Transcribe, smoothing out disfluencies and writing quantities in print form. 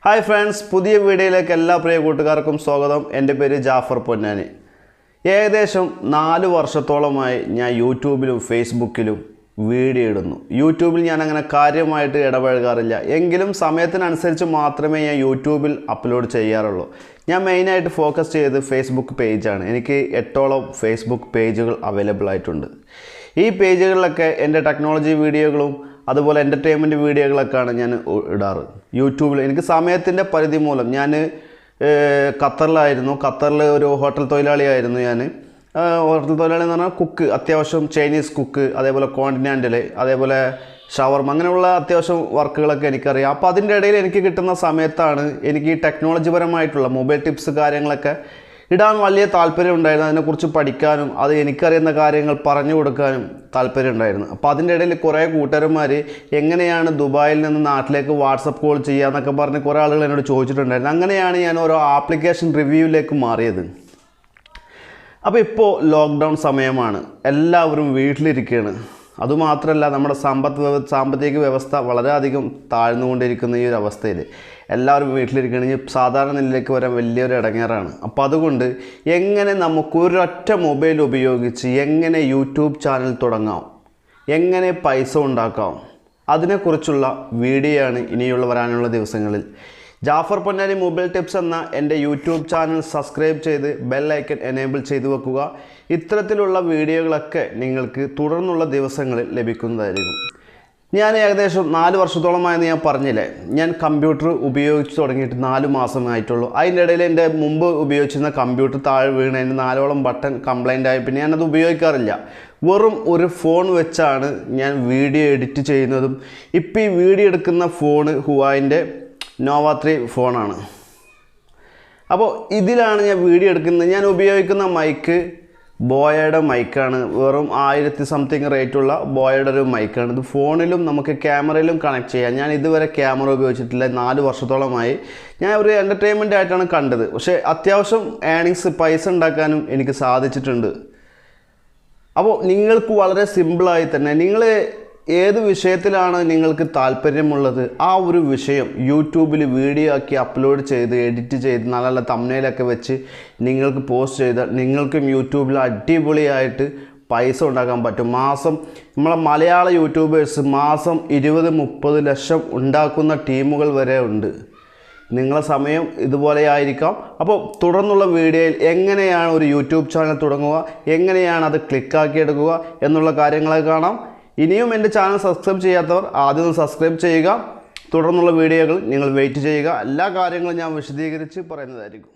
Hi friends, പുതിയ വീഡിയോയിലേക്ക് എല്ലാ പ്രിയ കൂട്ടുകാർക്കും സ്വാഗതം. എൻ്റെ പേര് ജാഫർ പൊന്നാനി. ഏകദേശം 4 വർഷത്തോളമായി ഞാൻ യൂട്യൂബിലും ഫേസ്ബുക്കിലും വീഡിയോ ഇടുന്നു. യൂട്യൂബിൽ ഞാൻ അങ്ങനെ കാര്യമായിട്ട് ഇടപഴകാറില്ല. എങ്കിലും സമയത്തിനനുസരിച്ച് മാത്രമേ ഞാൻ യൂട്യൂബിൽ അപ്ലോഡ് ചെയ്യാറുള്ളൂ. ഞാൻ മെയിനായിട്ട് ഫോക്കസ് ചെയ്ത് ഫേസ്ബുക്ക് പേജാണ്. എനിക്ക് 8ഓളം ഫേസ്ബുക്ക് പേജുകൾ അവൈലബിൾ ആയിട്ടുണ്ട്. ഈ പേജുകളിലൊക്കെ എൻ്റെ ടെക്നോളജി വീഡിയോകളും അതുപോലെ എൻ്റർടൈൻമെൻറ്റ് വീഡിയോകളൊക്കെയാണ് ഞാൻ ഇടാറ്. യൂട്യൂബിൽ എനിക്ക് സമയത്തിൻ്റെ പരിധി മൂലം ഞാൻ ഖത്തറിൽ ഒരു ഹോട്ടൽ തൊഴിലാളിയായിരുന്നു. ഹോട്ടൽ തൊഴിലാളി എന്ന് പറഞ്ഞാൽ കുക്ക്, അത്യാവശ്യം ചൈനീസ് കുക്ക്, അതേപോലെ കോണ്ടിനെൻ്റൽ, അതേപോലെ ഷവർമ, അങ്ങനെയുള്ള അത്യാവശ്യം വർക്കുകളൊക്കെ എനിക്കറിയാം. അപ്പോൾ അതിൻ്റെ ഇടയിൽ എനിക്ക് കിട്ടുന്ന സമയത്താണ് എനിക്ക് ഈ ടെക്നോളജിപരമായിട്ടുള്ള മൊബൈൽ ടിപ്സ് കാര്യങ്ങളൊക്കെ ഇടാൻ വലിയ താല്പര്യം ഉണ്ടായിരുന്നു. അതിനെക്കുറിച്ച് പഠിക്കാനും അത് എനിക്കറിയുന്ന കാര്യങ്ങൾ പറഞ്ഞു കൊടുക്കാനും താല്പര്യം ഉണ്ടായിരുന്നു. അപ്പോൾ അതിൻ്റെ ഇടയിൽ കുറേ കൂട്ടുകാരന്മാർ എങ്ങനെയാണ് ദുബായിൽ നിന്ന് നാട്ടിലേക്ക് വാട്സപ്പ് കോൾ ചെയ്യുക എന്നൊക്കെ പറഞ്ഞ് കുറേ ആളുകൾ എന്നോട് ചോദിച്ചിട്ടുണ്ടായിരുന്നു. അങ്ങനെയാണ് ഞാൻ ഓരോ ആപ്ലിക്കേഷൻ റിവ്യൂവിലേക്ക് മാറിയത്. അപ്പോൾ ഇപ്പോൾ ലോക്ക്ഡൗൺ സമയമാണ്, എല്ലാവരും വീട്ടിലിരിക്കുകയാണ്. അതുമാത്രമല്ല, നമ്മുടെ സാമ്പത്തിക വ്യവസ്ഥ വളരെയധികം താഴ്ന്നുകൊണ്ടിരിക്കുന്ന ഈ ഒരു അവസ്ഥയിൽ എല്ലാവരും വീട്ടിലിരിക്കുകയാണെങ്കിൽ സാധാരണ നിലയിലേക്ക് വരാൻ വലിയൊരു ഇടങ്ങേറാണ്. അപ്പോൾ അതുകൊണ്ട് എങ്ങനെ നമുക്കൊരൊറ്റ മൊബൈൽ ഉപയോഗിച്ച് എങ്ങനെ യൂട്യൂബ് ചാനൽ തുടങ്ങാം, എങ്ങനെ പൈസ ഉണ്ടാക്കാം, അതിനെക്കുറിച്ചുള്ള വീഡിയോ ആണ് ഇനിയുള്ള വരാനുള്ള ദിവസങ്ങളിൽ. ജാഫർ പൊന്നാനി മൊബൈൽ ടിപ്സ് എന്ന എൻ്റെ യൂട്യൂബ് ചാനൽ സബ്സ്ക്രൈബ് ചെയ്ത് ബെൽ ഐക്കൺ എനേബിൾ ചെയ്തു വെക്കുക. ഇത്തരത്തിലുള്ള വീഡിയോകളൊക്കെ നിങ്ങൾക്ക് തുടർന്നുള്ള ദിവസങ്ങളിൽ ലഭിക്കുന്നതായിരിക്കും. ഞാൻ ഏകദേശം 4 വർഷത്തോളമായെന്ന് ഞാൻ പറഞ്ഞില്ലേ, ഞാൻ കമ്പ്യൂട്ടർ ഉപയോഗിച്ച് തുടങ്ങിയിട്ട് 4 മാസമായിട്ടുള്ളൂ. അതിൻ്റെ ഇടയിൽ എൻ്റെ മുമ്പ് ഉപയോഗിച്ചിരുന്ന കമ്പ്യൂട്ടർ താഴെ വീണ് അതിൻ്റെ 4ഓളം ബട്ടൺ കംപ്ലൈൻ്റ് ആയി. പിന്നെ ഞാനത് ഉപയോഗിക്കാറില്ല. വെറും ഒരു ഫോൺ വെച്ചാണ് ഞാൻ വീഡിയോ എഡിറ്റ് ചെയ്യുന്നതും. ഇപ്പോൾ ഈ വീഡിയോ എടുക്കുന്ന ഫോണ് ഹുവായിൻ്റെ നോവ 3 ഫോണാണ്. അപ്പോൾ ഇതിലാണ് ഞാൻ വീഡിയോ എടുക്കുന്നത്. ഞാൻ ഉപയോഗിക്കുന്ന മൈക്ക് ബോയയുടെ മൈക്കാണ്. വെറും 1000 സംതിങ് റേറ്റുള്ള ബോയയുടെ ഒരു മൈക്കാണ്. ഇത് ഫോണിലും നമുക്ക് ക്യാമറയിലും കണക്ട് ചെയ്യാം. ഞാൻ ഇതുവരെ ക്യാമറ ഉപയോഗിച്ചിട്ടില്ല. 4 വർഷത്തോളമായി ഞാൻ ഒരു എൻ്റർടൈൻമെൻ്റ് ആയിട്ടാണ് കണ്ടത്. പക്ഷേ അത്യാവശ്യം പൈസ ഉണ്ടാക്കാനും എനിക്ക് സാധിച്ചിട്ടുണ്ട്. അപ്പോൾ നിങ്ങൾക്ക് വളരെ സിമ്പിളായി തന്നെ നിങ്ങൾ ഏത് വിഷയത്തിലാണ് നിങ്ങൾക്ക് താല്പര്യമുള്ളത് ആ ഒരു വിഷയം യൂട്യൂബിൽ വീഡിയോ ആക്കി അപ്ലോഡ് ചെയ്ത് എഡിറ്റ് ചെയ്ത് നല്ല നല്ല തംബ്നെയിലൊക്കെ വെച്ച് നിങ്ങൾക്ക് പോസ്റ്റ് ചെയ്താൽ നിങ്ങൾക്കും യൂട്യൂബിൽ അടിപൊളിയായിട്ട് പൈസ ഉണ്ടാക്കാൻ പറ്റും. നമ്മളെ മലയാള യൂട്യൂബേഴ്സ് മാസം 20-30 ലക്ഷം ഉണ്ടാക്കുന്ന ടീമുകൾ വരെ ഉണ്ട്. നിങ്ങളെ സമയം ഇതുപോലെ ആയിരിക്കാം. അപ്പോൾ തുടർന്നുള്ള വീഡിയോയിൽ എങ്ങനെയാണ് ഒരു യൂട്യൂബ് ചാനൽ തുടങ്ങുക, എങ്ങനെയാണ് അത് ക്ലിക്കാക്കി എടുക്കുക എന്നുള്ള കാര്യങ്ങളൊക്കെ കാണാം. ഇനിയും എൻ്റെ ചാനൽ സബ്സ്ക്രൈബ് ചെയ്യാത്തവർ ആദ്യം സബ്സ്ക്രൈബ് ചെയ്യുക. തുടർന്നുള്ള വീഡിയോകൾ നിങ്ങൾ വെയിറ്റ് ചെയ്യുക. എല്ലാ കാര്യങ്ങളും ഞാൻ വിശദീകരിച്ച് പറയുന്നതായിരിക്കും.